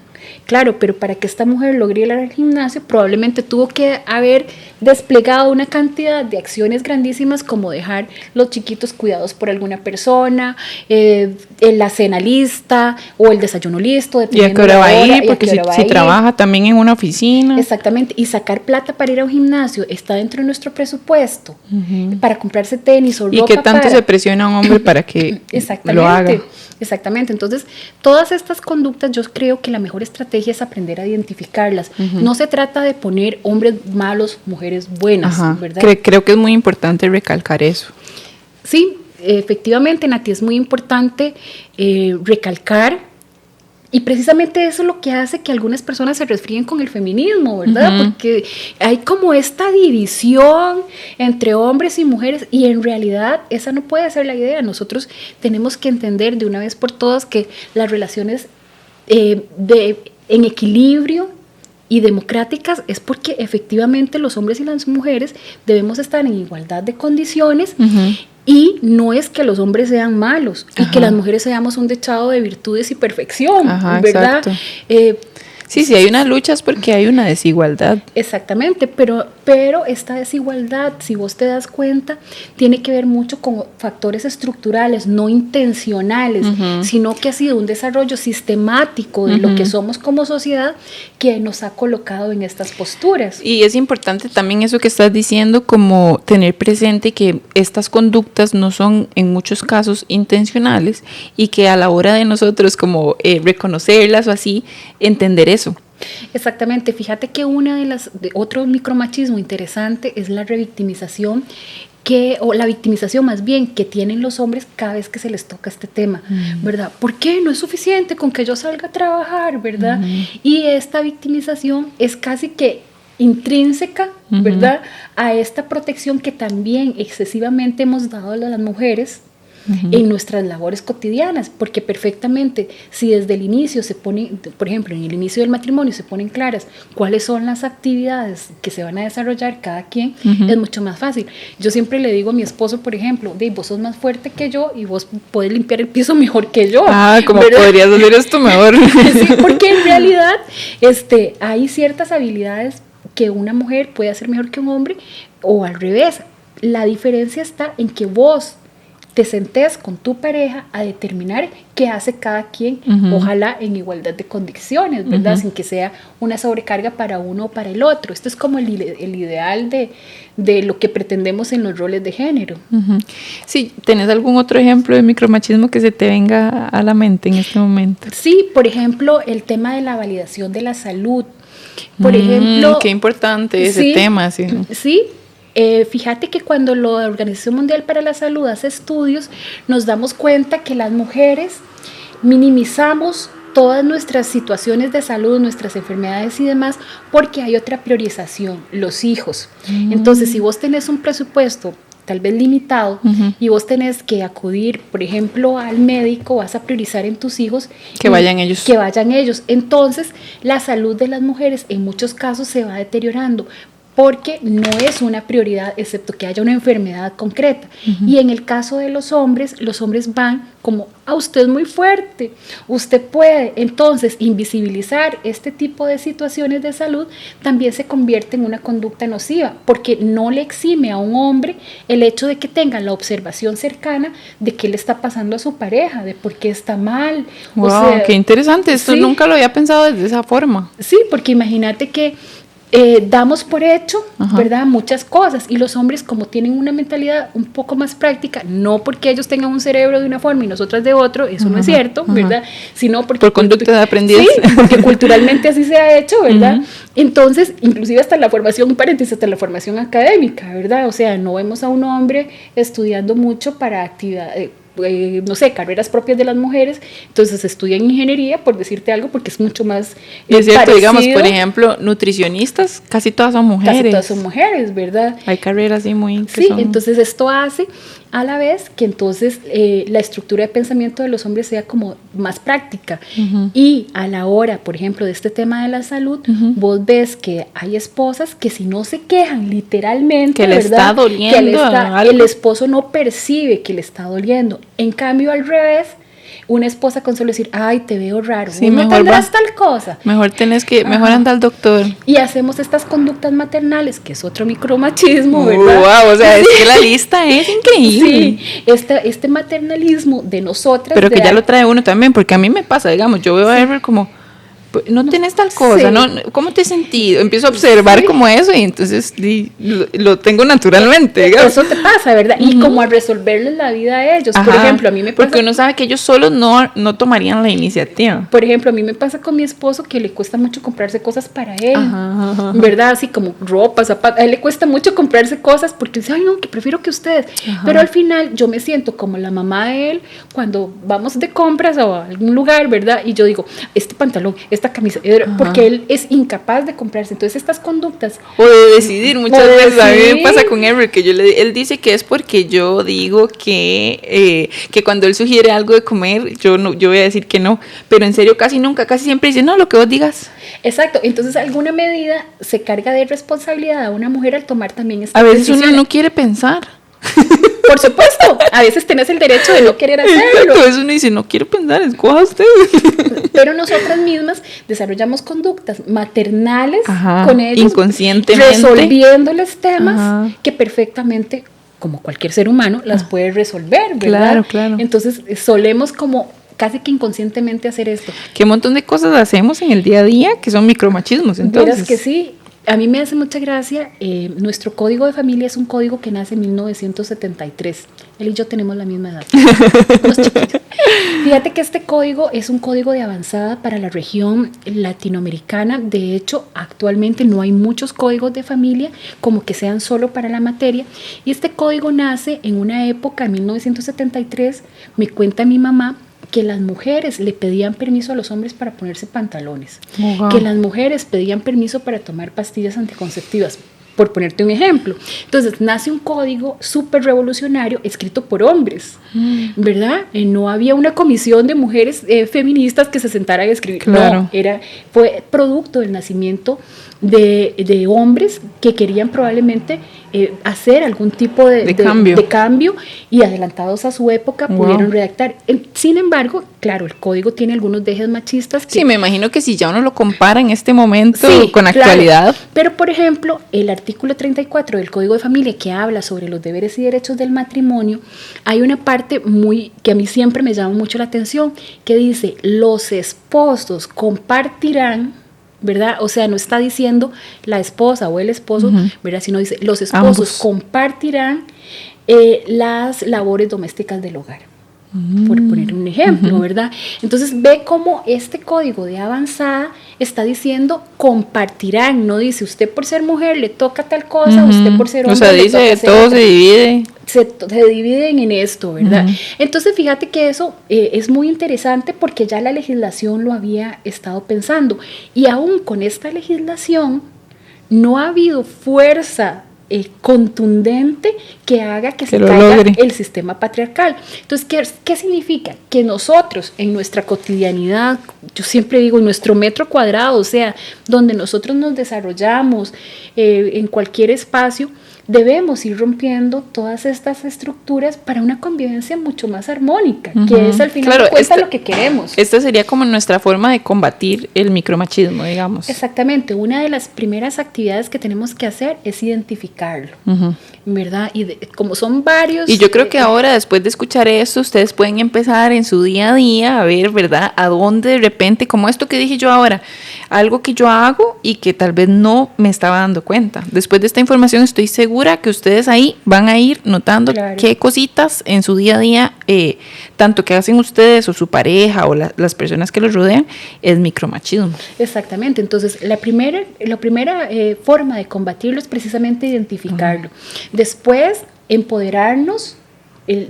Claro, pero para que esta mujer logre ir al gimnasio, probablemente tuvo que haber desplegado una cantidad de acciones grandísimas, como dejar los chiquitos cuidados por alguna persona, la cena lista o el desayuno listo, dependiendo. ¿Y a qué hora va a ir? Porque si trabaja también en una oficina. Exactamente, y sacar plata para ir a un gimnasio está dentro de nuestro presupuesto, para comprarse tenis o ropa. ¿Y qué tanto se presiona a un hombre para que lo haga? Exactamente, entonces todas estas conductas yo creo que la mejor estrategia es aprender a identificarlas. No se trata de poner hombres malos, mujeres buenas, ¿verdad? Creo que es muy importante recalcar eso. Sí, efectivamente, Nati, es muy importante recalcar, y precisamente eso es lo que hace que algunas personas se resfríen con el feminismo, ¿verdad? Porque hay como esta división entre hombres y mujeres, y en realidad esa no puede ser la idea. Nosotros tenemos que entender de una vez por todas que las relaciones en equilibrio y democráticas es porque efectivamente los hombres y las mujeres debemos estar en igualdad de condiciones. Y no es que los hombres sean malos y que las mujeres seamos un dechado de virtudes y perfección, ¿verdad? Sí, hay una lucha es porque hay una desigualdad. Exactamente, pero esta desigualdad, si vos te das cuenta, tiene que ver mucho con factores estructurales, no intencionales, sino que ha sido un desarrollo sistemático de lo que somos como sociedad que nos ha colocado en estas posturas. Y es importante también eso que estás diciendo, como tener presente que estas conductas no son en muchos casos intencionales, y que a la hora de nosotros como reconocerlas o así, entender eso. Exactamente, fíjate que otro micromachismo interesante es la revictimización, o la victimización más bien, que tienen los hombres cada vez que se les toca este tema, ¿verdad? ¿Por qué? No es suficiente con que yo salga a trabajar, ¿verdad? Y esta victimización es casi que intrínseca, ¿verdad? A esta protección que también excesivamente hemos dado a las mujeres en nuestras labores cotidianas, porque perfectamente, si desde el inicio se pone, por ejemplo, en el inicio del matrimonio se ponen claras cuáles son las actividades que se van a desarrollar cada quien, es mucho más fácil. Yo siempre le digo a mi esposo, por ejemplo, vos sos más fuerte que yo y vos podés limpiar el piso mejor que yo. Como ¿verdad? Podrías hacer esto mejor. Sí, porque en realidad hay ciertas habilidades que una mujer puede hacer mejor que un hombre, o al revés. La diferencia está en que vos te sentés con tu pareja a determinar qué hace cada quien, ojalá en igualdad de condiciones, ¿verdad? Sin que sea una sobrecarga para uno o para el otro. Esto es como el ideal de lo que pretendemos en los roles de género. Sí, ¿tenés algún otro ejemplo de micromachismo que se te venga a la mente en este momento? Sí, por ejemplo, el tema de la validación de la salud. Por ejemplo... Qué importante ese tema, sí. Sí. Fíjate que cuando la Organización Mundial para la Salud hace estudios, nos damos cuenta que las mujeres minimizamos todas nuestras situaciones de salud, nuestras enfermedades y demás, porque hay otra priorización, los hijos. Entonces, si vos tenés un presupuesto tal vez limitado, y vos tenés que acudir, por ejemplo, al médico, vas a priorizar en tus hijos que vayan ellos. Que vayan ellos. Entonces, la salud de las mujeres en muchos casos se va deteriorando, porque no es una prioridad, excepto que haya una enfermedad concreta. Y en el caso de los hombres van como, usted es muy fuerte, usted puede. Entonces, invisibilizar este tipo de situaciones de salud también se convierte en una conducta nociva, porque no le exime a un hombre el hecho de que tenga la observación cercana de qué le está pasando a su pareja, de por qué está mal. Wow, o sea, qué interesante, esto sí, nunca lo había pensado desde esa forma. Sí, porque imagínate que damos por hecho, ¿verdad?, muchas cosas, y los hombres, como tienen una mentalidad un poco más práctica, no porque ellos tengan un cerebro de una forma y nosotras de otro, eso no es cierto, ¿verdad?, sino porque por conducta aprendidas. Sí, porque culturalmente así se ha hecho, ¿verdad? Entonces, inclusive hasta la formación, paréntesis, hasta la formación académica, ¿verdad? O sea, no vemos a un hombre estudiando mucho para actividades, no sé, carreras propias de las mujeres, entonces estudian ingeniería, por decirte algo, porque es mucho más es cierto, parecido. Digamos, por ejemplo, nutricionistas, casi todas son mujeres. Casi todas son mujeres, ¿verdad? Hay carreras así muy... Sí, entonces esto hace a la vez que entonces la estructura de pensamiento de los hombres sea como más práctica. Y a la hora, por ejemplo, de este tema de la salud, vos ves que hay esposas que si no se quejan literalmente, que le está doliendo, que el esposo no percibe que le está doliendo. En cambio, al revés, una esposa con solo decir, ay, te veo raro, sí, no tendrás tal cosa. Mejor anda al doctor. Y hacemos estas conductas maternales, que es otro micromachismo, ¿verdad? Wow, o sea, sí. Es que la lista es increíble. Sí, este maternalismo de nosotras. Pero que ya lo trae uno también, porque a mí me pasa, digamos, yo veo a Ever como, no tenés tal cosa, sí. ¿No? ¿Cómo te has sentido? Empiezo a observar como eso y entonces lo tengo naturalmente, digamos. Eso te pasa, ¿verdad? Y como a resolverles la vida a ellos. Por ejemplo, a mí me pasa... Porque uno sabe que ellos solos no tomarían la iniciativa. Por ejemplo, a mí me pasa con mi esposo que le cuesta mucho comprarse cosas para él, ¿verdad? Así como ropa, zapatos. A él le cuesta mucho comprarse cosas porque dice, ay, no, que prefiero que ustedes. Pero al final yo me siento como la mamá de él cuando vamos de compras o a algún lugar, ¿verdad? Y yo digo, este pantalón, esta camisa, porque él es incapaz de comprarse. Entonces estas conductas o de decidir muchas veces, a mí me pasa con Eric que él dice que es porque yo digo que cuando él sugiere algo de comer yo voy a decir que no, pero en serio casi siempre dice no, lo que vos digas. Exacto, entonces alguna medida se carga de responsabilidad a una mujer al tomar también esta a veces decisión. Uno no quiere pensar. Por supuesto, a veces tenés el derecho de no querer hacerlo. Exacto, eso uno dice, no quiero pensar, escoja usted. Pero nosotras mismas desarrollamos conductas maternales con ellos, inconscientemente, resolviéndoles temas que perfectamente, como cualquier ser humano, las puede resolver, ¿verdad? Claro. Entonces solemos como casi que inconscientemente hacer esto. ¿Qué montón de cosas hacemos en el día a día que son micromachismos? Entonces, verás que sí. A mí me hace mucha gracia, nuestro código de familia es un código que nace en 1973. Él y yo tenemos la misma edad. Fíjate que este código es un código de avanzada para la región latinoamericana. De hecho, actualmente no hay muchos códigos de familia como que sean solo para la materia. Y este código nace en una época, en 1973, me cuenta mi mamá, que las mujeres le pedían permiso a los hombres para ponerse pantalones, que las mujeres pedían permiso para tomar pastillas anticonceptivas, por ponerte un ejemplo. Entonces nace un código súper revolucionario escrito por hombres, ¿verdad? No había una comisión de mujeres feministas que se sentaran a escribir. Claro. No, fue producto del nacimiento de hombres que querían probablemente hacer algún tipo de cambio y adelantados a su época pudieron redactar. Sin embargo, claro, el código tiene algunos dejes machistas. Sí, me imagino que si ya uno lo compara en este momento con la actualidad. Pero, por ejemplo, el artículo 34 del Código de Familia que habla sobre los deberes y derechos del matrimonio, hay una parte que a mí siempre me llama mucho la atención, que dice, los esposos compartirán, ¿verdad? O sea, no está diciendo la esposa o el esposo, ¿verdad? Sino dice, los esposos compartirán las labores domésticas del hogar. Por poner un ejemplo, ¿verdad? Entonces ve cómo este código de avanzada está diciendo compartirán, no dice usted por ser mujer le toca tal cosa, usted por ser hombre. O sea, dice todo se divide. Se dividen en esto, ¿verdad? Entonces fíjate que eso es muy interesante porque ya la legislación lo había estado pensando y aún con esta legislación no ha habido fuerza contundente que haga que se lo caiga logre el sistema patriarcal. Entonces, ¿qué significa? Que nosotros en nuestra cotidianidad, yo siempre digo, en nuestro metro cuadrado, o sea, donde nosotros nos desarrollamos, en cualquier espacio, debemos ir rompiendo todas estas estructuras para una convivencia mucho más armónica, que es al final de cuentas lo que queremos. Esta sería como nuestra forma de combatir el micromachismo, digamos. Exactamente, una de las primeras actividades que tenemos que hacer es identificarlo, ¿verdad? Y como son varios... Y yo creo que ahora, después de escuchar esto, ustedes pueden empezar en su día a día a ver, ¿verdad? A dónde de repente, como esto que dije yo ahora, algo que yo hago y que tal vez no me estaba dando cuenta. Después de esta información estoy segura que ustedes ahí van a ir notando qué cositas en su día a día, tanto que hacen ustedes o su pareja o las personas que los rodean, es micromachismo. Exactamente, entonces la primera forma de combatirlo es precisamente identificarlo. Después, empoderarnos,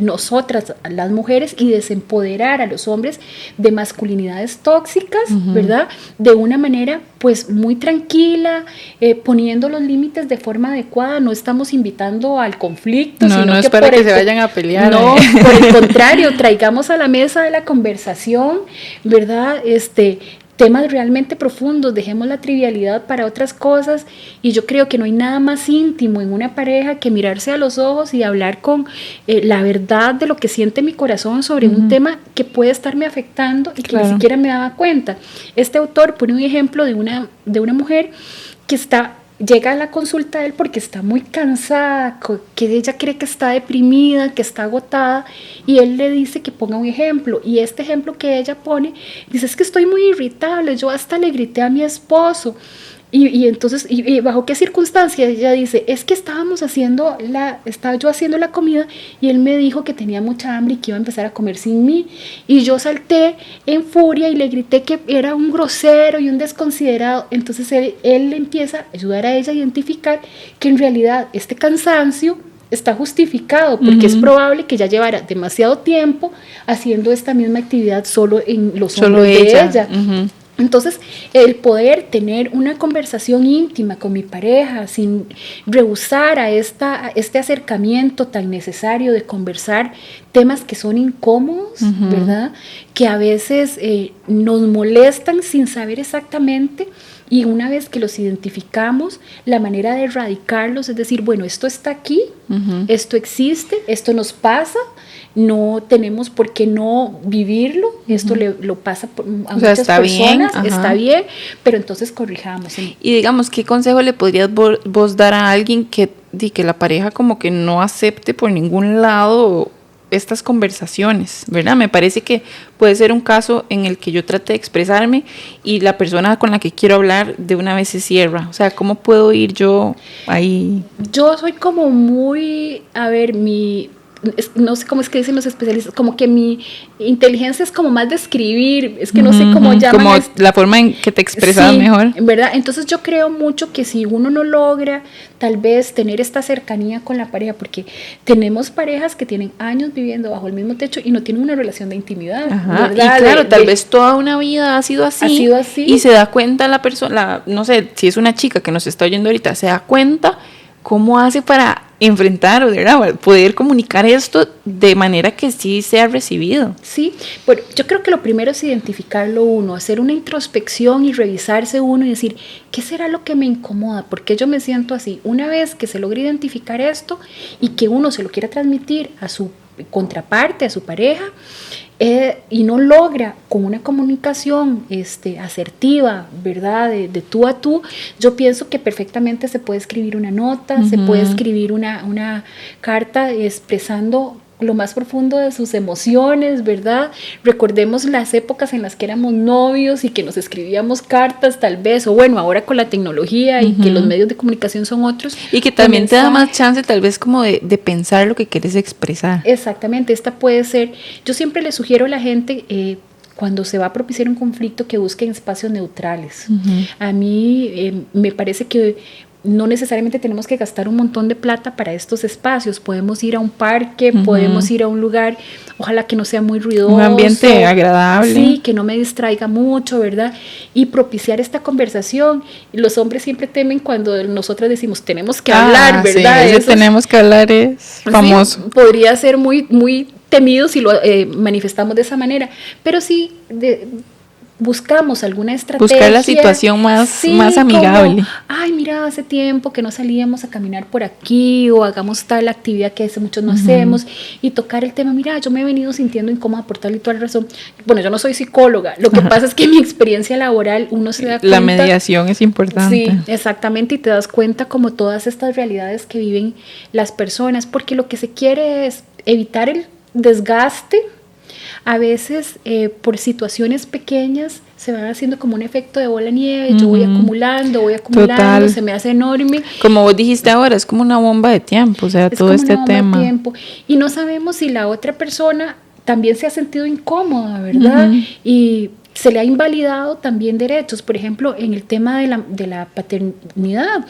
nosotras, las mujeres, y desempoderar a los hombres de masculinidades tóxicas, ¿verdad? De una manera pues muy tranquila, poniendo los límites de forma adecuada. No estamos invitando al conflicto, sino es para que se vayan a pelear. No, por el contrario, traigamos a la mesa de la conversación, ¿verdad? Temas realmente profundos, dejemos la trivialidad para otras cosas, y yo creo que no hay nada más íntimo en una pareja que mirarse a los ojos y hablar con la verdad de lo que siente mi corazón sobre un tema que puede estarme afectando y que ni siquiera me daba cuenta. Este autor pone un ejemplo de una mujer que llega a la consulta de él porque está muy cansada, que ella cree que está deprimida, que está agotada, y él le dice que ponga un ejemplo, y este ejemplo que ella pone, dice, es que estoy muy irritable, yo hasta le grité a mi esposo. Y entonces, ¿bajo qué circunstancias? Ella dice, es que estaba yo haciendo la comida y él me dijo que tenía mucha hambre y que iba a empezar a comer sin mí, y yo salté en furia y le grité que era un grosero y un desconsiderado. Entonces él le empieza a ayudar a ella a identificar que en realidad este cansancio está justificado, porque es probable que ya llevara demasiado tiempo haciendo esta misma actividad solo en los hombros de ella. Entonces, el poder tener una conversación íntima con mi pareja sin rehusar a este acercamiento tan necesario de conversar temas que son incómodos, ¿verdad? Que a veces nos molestan sin saber exactamente, y una vez que los identificamos, la manera de erradicarlos es decir, bueno, esto está aquí, esto existe, esto nos pasa, no tenemos por qué no vivirlo, esto lo pasa a muchas personas, está bien, pero entonces corrijamos. Y digamos, ¿qué consejo le podrías vos dar a alguien que la pareja como que no acepte por ningún lado estas conversaciones, ¿verdad? Me parece que puede ser un caso en el que yo trate de expresarme y la persona con la que quiero hablar de una vez se cierra. O sea, ¿cómo puedo ir yo ahí? Yo soy como muy, no sé cómo es que dicen los especialistas, como que mi inteligencia es como más de escribir, es que no sé cómo llaman. Como la forma en que te expresas mejor. ¿Verdad? Entonces yo creo mucho que si uno no logra tal vez tener esta cercanía con la pareja, porque tenemos parejas que tienen años viviendo bajo el mismo techo y no tienen una relación de intimidad, ¿verdad? Y claro, tal vez toda una vida ha sido así y se da cuenta la persona, no sé, si es una chica que nos está oyendo ahorita, se da cuenta cómo hace para enfrentar, ¿verdad? Poder comunicar esto de manera que sí sea recibido. Sí, bueno, yo creo que lo primero es identificarlo uno, hacer una introspección y revisarse uno y decir, ¿qué será lo que me incomoda? ¿Por qué yo me siento así? Una vez que se logra identificar esto y que uno se lo quiera transmitir a su contraparte, a su pareja, y no logra con una comunicación asertiva, ¿verdad? De tú a tú, yo pienso que perfectamente se puede escribir una nota, se puede escribir una carta expresando lo más profundo de sus emociones, ¿verdad? Recordemos las épocas en las que éramos novios y que nos escribíamos cartas tal vez, o bueno, ahora con la tecnología y que los medios de comunicación son otros. Y que también te da más chance tal vez como de pensar lo que quieres expresar. Exactamente, esta puede ser, yo siempre le sugiero a la gente, cuando se va a propiciar un conflicto, que busquen espacios neutrales. A mí me parece que no necesariamente tenemos que gastar un montón de plata para estos espacios. Podemos ir a un parque, podemos ir a un lugar, ojalá que no sea muy ruidoso. Un ambiente agradable. Sí, que no me distraiga mucho, ¿verdad? Y propiciar esta conversación. Los hombres siempre temen cuando nosotras decimos, tenemos que hablar, ¿verdad? Sí, ese tenemos que hablar es famoso. Sí, podría ser muy, muy temido si lo manifestamos de esa manera, pero sí... buscamos alguna estrategia. Buscar la situación más amigable. Como, ay, mira, hace tiempo que no salíamos a caminar por aquí o hagamos tal actividad que hace muchos no hacemos y tocar el tema, mira, yo me he venido sintiendo incómoda por tal y toda razón. Bueno, yo no soy psicóloga, lo que pasa es que en mi experiencia laboral uno se da cuenta. La mediación es importante. Sí, exactamente, y te das cuenta como todas estas realidades que viven las personas, porque lo que se quiere es evitar el desgaste. A veces por situaciones pequeñas se van haciendo como un efecto de bola de nieve, yo voy acumulando, total. Se me hace enorme. Como vos dijiste ahora, es como una bomba de tiempo, o sea, es todo este tema. De tiempo. Y no sabemos si la otra persona también se ha sentido incómoda, ¿verdad? Y se le ha invalidado también derechos, por ejemplo, en el tema de la paternidad.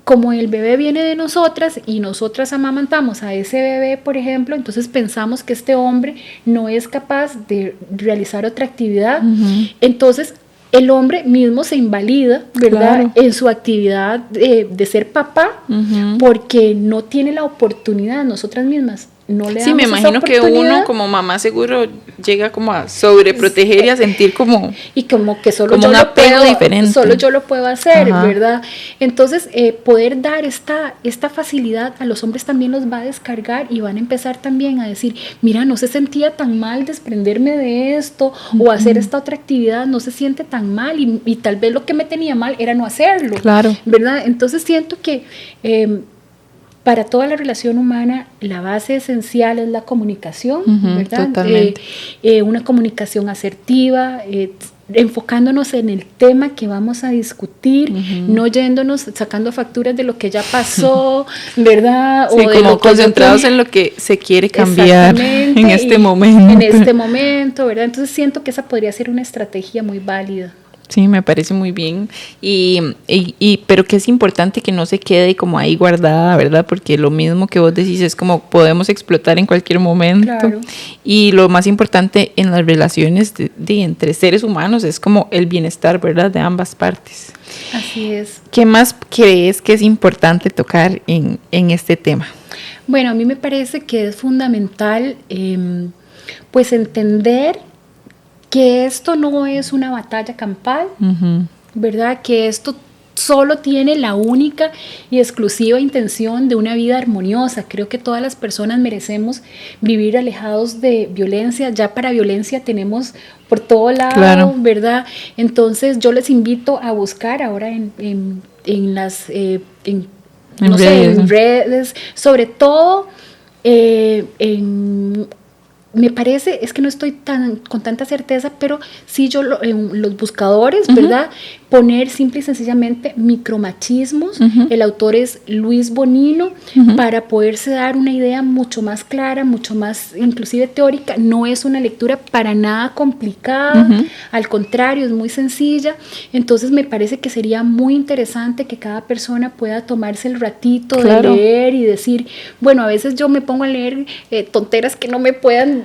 Como el bebé viene de nosotras y nosotras amamantamos a ese bebé, por ejemplo, entonces pensamos que este hombre no es capaz de realizar otra actividad. Entonces, el hombre mismo se invalida, ¿verdad? Claro. En su actividad de ser papá, porque no tiene la oportunidad, nosotras mismas no le damos me imagino que uno como mamá seguro llega como a sobreproteger y a sentir como y como que solo como yo un apego diferente. Solo yo lo puedo hacer, ¿verdad? Entonces poder dar esta facilidad a los hombres también los va a descargar y van a empezar también a decir, mira, no se sentía tan mal desprenderme de esto o hacer esta otra actividad, no se siente tan mal y tal vez lo que me tenía mal era no hacerlo, claro, ¿verdad? Entonces siento que para toda la relación humana, la base esencial es la comunicación, ¿verdad? Totalmente. Una comunicación asertiva, enfocándonos en el tema que vamos a discutir, no yéndonos sacando facturas de lo que ya pasó, ¿verdad? Sí, o de como concentrados en lo que se quiere cambiar en este momento. En este momento, ¿verdad? Entonces siento que esa podría ser una estrategia muy válida. Sí, me parece muy bien, pero que es importante que no se quede como ahí guardada, ¿verdad? Porque lo mismo que vos decís es como podemos explotar en cualquier momento. Claro. Y lo más importante en las relaciones entre seres humanos es como el bienestar, ¿verdad? De ambas partes. Así es. ¿Qué más crees que es importante tocar en este tema? Bueno, a mí me parece que es fundamental pues entender que esto no es una batalla campal, ¿verdad? Que esto solo tiene la única y exclusiva intención de una vida armoniosa. Creo que todas las personas merecemos vivir alejados de violencia. Ya para violencia tenemos por todo lado, claro, ¿verdad? Entonces yo les invito a buscar ahora en las en redes, sobre todo me parece, es que no estoy con tanta certeza, pero sí en los buscadores, ¿verdad? Poner simple y sencillamente micromachismos. El autor es Luis Bonino, para poderse dar una idea mucho más clara, mucho más inclusive teórica. No es una lectura para nada complicada, al contrario, es muy sencilla. Entonces me parece que sería muy interesante que cada persona pueda tomarse el ratito, claro, de leer y decir, bueno, a veces yo me pongo a leer tonteras que no me puedan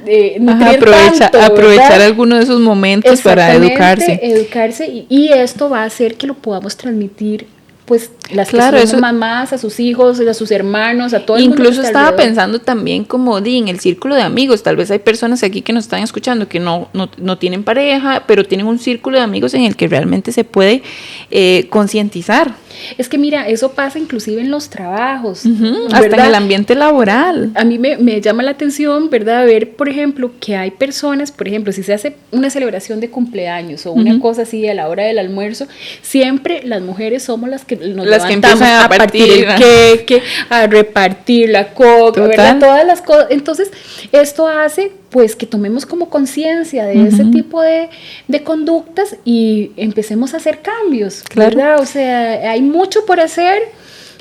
aprovechar alguno de esos momentos para educarse y esto va a hacer que lo podamos transmitir pues las claro, que son mamás, a sus hijos, a sus hermanos, a todo el mundo. Incluso estaba pensando también como en el círculo de amigos, tal vez hay personas aquí que nos están escuchando que no tienen pareja, pero tienen un círculo de amigos en el que realmente se puede concientizar. Es que mira, eso pasa inclusive en los trabajos, hasta en el ambiente laboral. A mí me llama la atención, ¿verdad? Ver, por ejemplo, que hay personas, por ejemplo, si se hace una celebración de cumpleaños o una cosa así a la hora del almuerzo, siempre las mujeres somos las que nos levantamos a partir el queque, a repartir la coca, ¿verdad? Todas las cosas. Entonces, esto hace pues que tomemos como conciencia de ese tipo de conductas y empecemos a hacer cambios, claro, ¿verdad? O sea, hay mucho por hacer.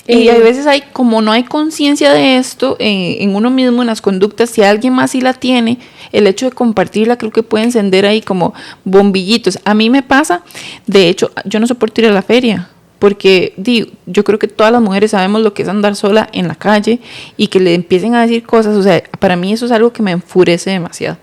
Y a veces como no hay conciencia de esto en uno mismo, en las conductas, si alguien más sí la tiene, el hecho de compartirla creo que puede encender ahí como bombillitos. A mí me pasa, de hecho, yo no soporto ir a la feria, porque yo creo que todas las mujeres sabemos lo que es andar sola en la calle y que le empiecen a decir cosas, o sea, para mí eso es algo que me enfurece demasiado.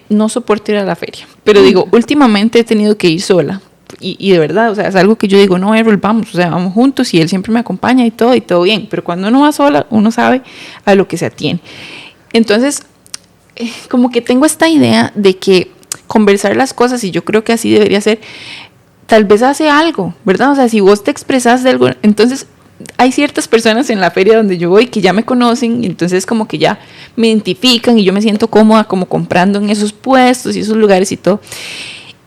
No soporto ir a la feria, pero digo, últimamente he tenido que ir sola. Y de verdad, o sea, es algo que yo digo, no, Errol, vamos, o sea, vamos juntos y él siempre me acompaña y todo bien, pero cuando uno va sola, uno sabe a lo que se atiene. Entonces, como que tengo esta idea de que conversar las cosas, y yo creo que así debería ser, tal vez hace algo, ¿verdad? O sea, si vos te expresas de algo, entonces hay ciertas personas en la feria donde yo voy que ya me conocen, y entonces como que ya me identifican y yo me siento cómoda como comprando en esos puestos y esos lugares y todo.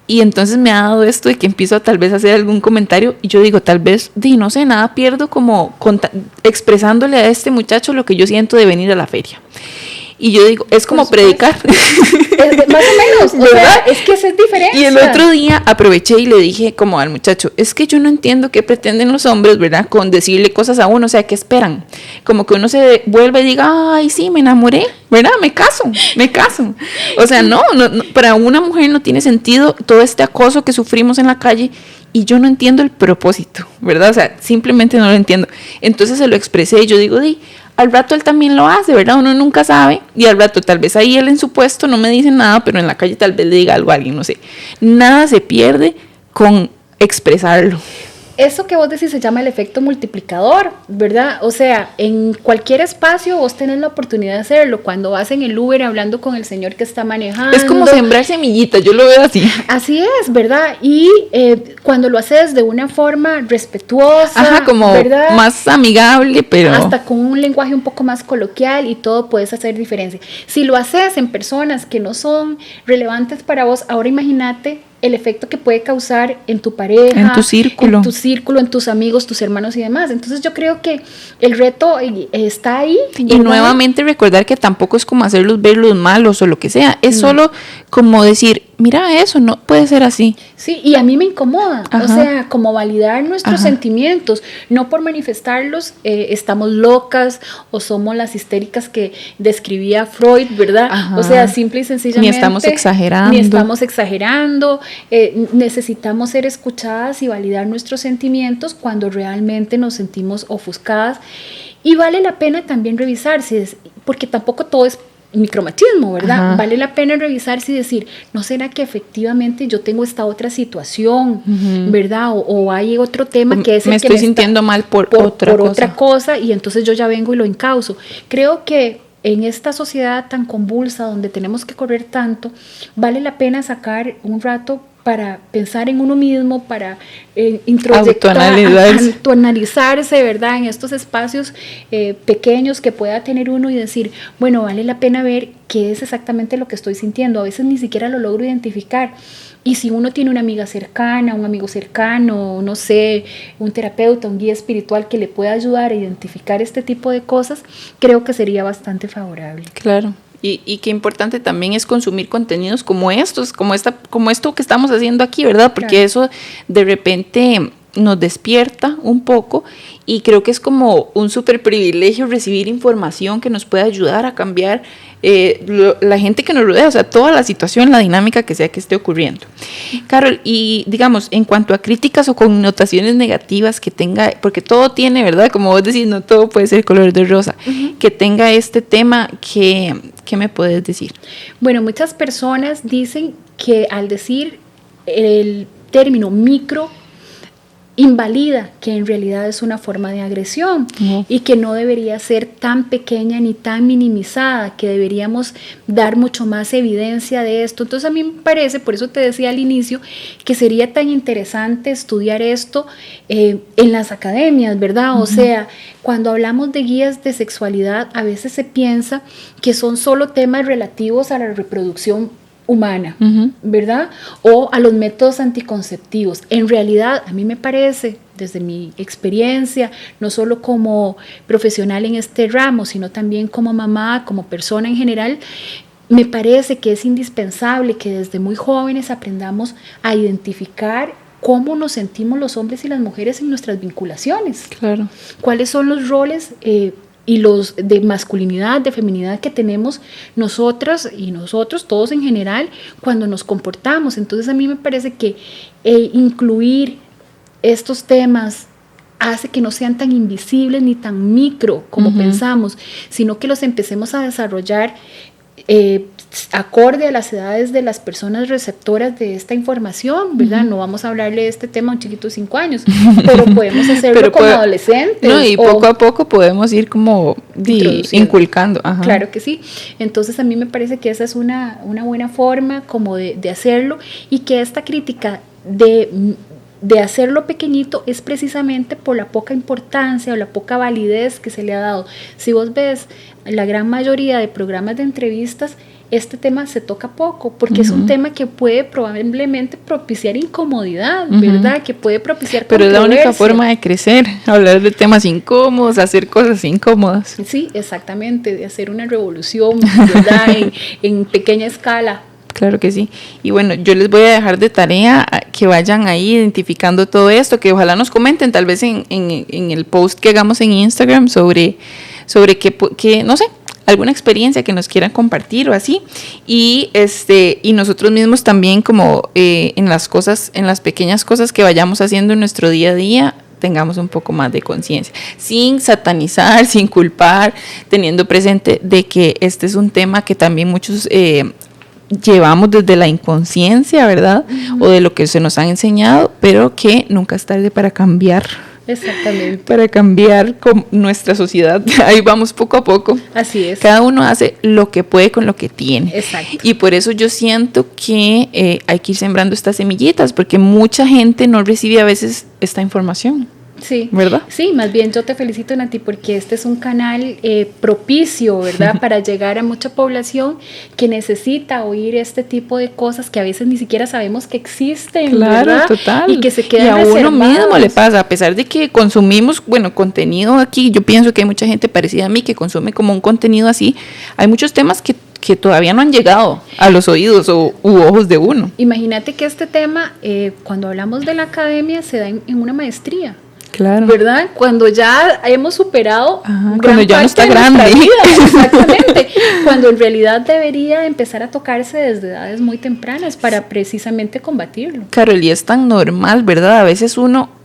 Y entonces me ha dado esto de que empiezo a tal vez hacer algún comentario y yo digo, tal vez, no sé, nada pierdo como expresándole a este muchacho lo que yo siento de venir a la feria. Y yo digo, es como predicar. Más o menos, o sea, es que esa es diferencia. Y el otro día aproveché y le dije como al muchacho, es que yo no entiendo qué pretenden los hombres, ¿verdad? Con decirle cosas a uno, o sea, ¿qué esperan? Como que uno se vuelve y diga, ay, sí, me enamoré, ¿verdad? Me caso. O sea, no, para una mujer no tiene sentido todo este acoso que sufrimos en la calle y yo no entiendo el propósito, ¿verdad? O sea, simplemente no lo entiendo. Entonces se lo expresé y yo digo, al rato él también lo hace, ¿verdad? Uno nunca sabe. Y al rato tal vez ahí él en su puesto no me dice nada, pero en la calle tal vez le diga algo a alguien, no sé. Nada se pierde con expresarlo. Eso que vos decís se llama el efecto multiplicador, ¿verdad? O sea, en cualquier espacio vos tenés la oportunidad de hacerlo. Cuando vas en el Uber hablando con el señor que está manejando. Es como sembrar semillitas, yo lo veo así. Así es, ¿verdad? Y cuando lo haces de una forma respetuosa. Ajá, como ¿verdad? Más amigable, pero... Hasta con un lenguaje un poco más coloquial y todo puedes hacer diferencia. Si lo haces en personas que no son relevantes para vos, ahora imagínate el efecto que puede causar en tu pareja, en tu círculo, en tus amigos, tus hermanos y demás. Entonces yo creo que el reto está ahí. Y nuevamente recordar que tampoco es como hacerlos ver los malos o lo que sea, es solo como decir, mira eso, no puede ser así. Sí, y a mí me incomoda, o sea, como validar nuestros sentimientos, no por manifestarlos estamos locas o somos las histéricas que describía Freud, ¿verdad? O sea, simple y sencillamente. Ni estamos exagerando. Necesitamos ser escuchadas y validar nuestros sentimientos cuando realmente nos sentimos ofuscadas. Y vale la pena también revisarse, porque tampoco todo es micromachismo, ¿verdad? Vale la pena revisarse y decir, ¿no será que efectivamente yo tengo esta otra situación, ¿verdad? O hay otro tema que es el me que estoy sintiendo mal por otra cosa y entonces yo ya vengo y lo encauzo. Creo que en esta sociedad tan convulsa donde tenemos que correr tanto, vale la pena sacar un rato para pensar en uno mismo, para autoanalizarse, ¿verdad? En estos espacios pequeños que pueda tener uno y decir, bueno, vale la pena ver qué es exactamente lo que estoy sintiendo. A veces ni siquiera lo logro identificar. Y si uno tiene una amiga cercana, un amigo cercano, no sé, un terapeuta, un guía espiritual que le pueda ayudar a identificar este tipo de cosas, creo que sería bastante favorable. Claro. Y qué importante también es consumir contenidos como estos, como esto que estamos haciendo aquí, ¿verdad? Porque eso de repente nos despierta un poco y creo que es como un súper privilegio recibir información que nos puede ayudar a cambiar la gente que nos rodea, o sea, toda la situación, la dinámica que sea que esté ocurriendo. Carol, y digamos, en cuanto a críticas o connotaciones negativas que tenga, porque todo tiene, ¿verdad? Como vos decís, no todo puede ser color de rosa, que tenga este tema, ¿qué me puedes decir? Bueno, muchas personas dicen que al decir el término micro, invalida que en realidad es una forma de agresión y que no debería ser tan pequeña ni tan minimizada, que deberíamos dar mucho más evidencia de esto. Entonces a mí me parece, por eso te decía al inicio, que sería tan interesante estudiar esto en las academias, ¿verdad? O sea, cuando hablamos de guías de sexualidad, a veces se piensa que son solo temas relativos a la reproducción humana, ¿verdad? O a los métodos anticonceptivos. En realidad, a mí me parece, desde mi experiencia, no solo como profesional en este ramo, sino también como mamá, como persona en general, me parece que es indispensable que desde muy jóvenes aprendamos a identificar cómo nos sentimos los hombres y las mujeres en nuestras vinculaciones. Claro. ¿Cuáles son los roles y los de masculinidad, de feminidad que tenemos nosotras y nosotros, todos en general, cuando nos comportamos? Entonces a mí me parece que incluir estos temas hace que no sean tan invisibles ni tan micro como pensamos, sino que los empecemos a desarrollar acorde a las edades de las personas receptoras de esta información, ¿verdad? No vamos a hablarle de este tema a un chiquito de 5 años, pero podemos hacerlo como adolescentes. No, y poco a poco podemos ir como inculcando. Ajá. Claro que sí. Entonces a mí me parece que esa es una buena forma como de hacerlo, y que esta crítica de hacerlo pequeñito es precisamente por la poca importancia o la poca validez que se le ha dado. Si vos ves la gran mayoría de programas de entrevistas, este tema se toca poco, porque es un tema que puede probablemente propiciar incomodidad, ¿verdad? Que puede propiciar Pero es la única controversia. forma de crecer, hablar de temas incómodos, hacer cosas incómodas. Sí, exactamente, de hacer una revolución, ¿verdad? en pequeña escala. Claro que sí. Y bueno, yo les voy a dejar de tarea que vayan ahí identificando todo esto, que ojalá nos comenten tal vez en el post que hagamos en Instagram sobre que no sé, alguna experiencia que nos quieran compartir o así. Y nosotros mismos también, como en las pequeñas cosas que vayamos haciendo en nuestro día a día, tengamos un poco más de conciencia, sin satanizar, sin culpar, teniendo presente de que este es un tema que también muchos llevamos desde la inconsciencia, ¿verdad? O de lo que se nos han enseñado, pero que nunca es tarde para cambiar. Exactamente. Para cambiar con nuestra sociedad. Ahí vamos poco a poco. Así es. Cada uno hace lo que puede con lo que tiene. Exacto. Y por eso yo siento que hay que ir sembrando estas semillitas, porque mucha gente no recibe a veces esta información. Sí, ¿verdad? Sí, más bien yo te felicito, Nati, porque este es un canal propicio, ¿verdad? Para llegar a mucha población que necesita oír este tipo de cosas que a veces ni siquiera sabemos que existen, claro, ¿verdad? Total. Y que se quedan reservados. Y a uno mismo le pasa, a pesar de que consumimos, contenido aquí, yo pienso que hay mucha gente parecida a mí que consume como un contenido así, hay muchos temas que todavía no han llegado a los oídos u ojos de uno. Imagínate que este tema, cuando hablamos de la academia, se da en una maestría. Claro. ¿Verdad? Cuando ya hemos superado cuando ya no está grande. Exactamente. Cuando en realidad debería empezar a tocarse desde edades muy tempranas para precisamente combatirlo. Carol, y es tan normal, ¿verdad? A veces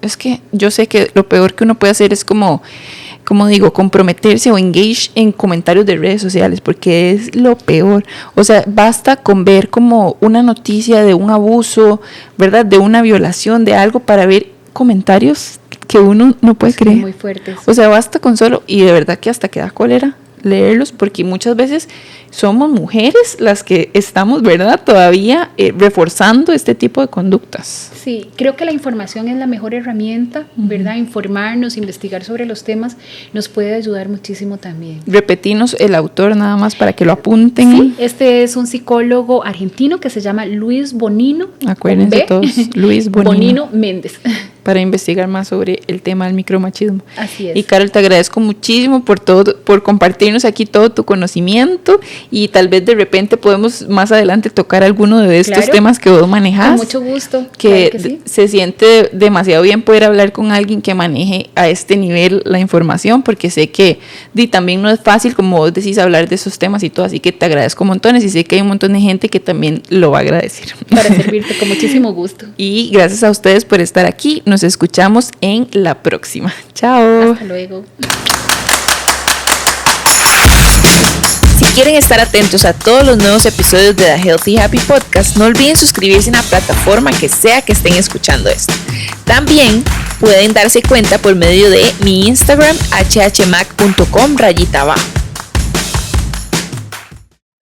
es que yo sé que lo peor que uno puede hacer es como digo, comprometerse o engage en comentarios de redes sociales, porque es lo peor. O sea, basta con ver como una noticia de un abuso, ¿verdad? De una violación, de algo, para ver comentarios que uno no puede creer. Muy fuertes. O sea, basta con solo, y de verdad que hasta que da cólera leerlos, porque muchas veces somos mujeres las que estamos, ¿verdad?, todavía reforzando este tipo de conductas. Sí, creo que la información es la mejor herramienta, ¿verdad? Informarnos, investigar sobre los temas nos puede ayudar muchísimo también. Repetimos el autor nada más para que lo apunten. Sí, este es un psicólogo argentino que se llama Luis Bonino. Acuérdense todos, Luis Bonino Méndez. Para investigar más sobre el tema del micromachismo. Así es. Y Carol, te agradezco muchísimo por compartirnos aquí todo tu conocimiento, y tal vez de repente podemos más adelante tocar alguno de estos temas que vos manejás. Con mucho gusto. Que, claro que sí. Se siente demasiado bien poder hablar con alguien que maneje a este nivel la información, porque sé que también no es fácil, como vos decís, hablar de esos temas y todo, así que te agradezco montones, y sé que hay un montón de gente que también lo va a agradecer. Para servirte, con muchísimo gusto. Y gracias a ustedes por estar aquí. Nos escuchamos en la próxima. Chao. Hasta luego. Si quieren estar atentos a todos los nuevos episodios de The Healthy Happy Podcast, no olviden suscribirse en la plataforma que sea que estén escuchando esto. También pueden darse cuenta por medio de mi Instagram, hhmac.com_.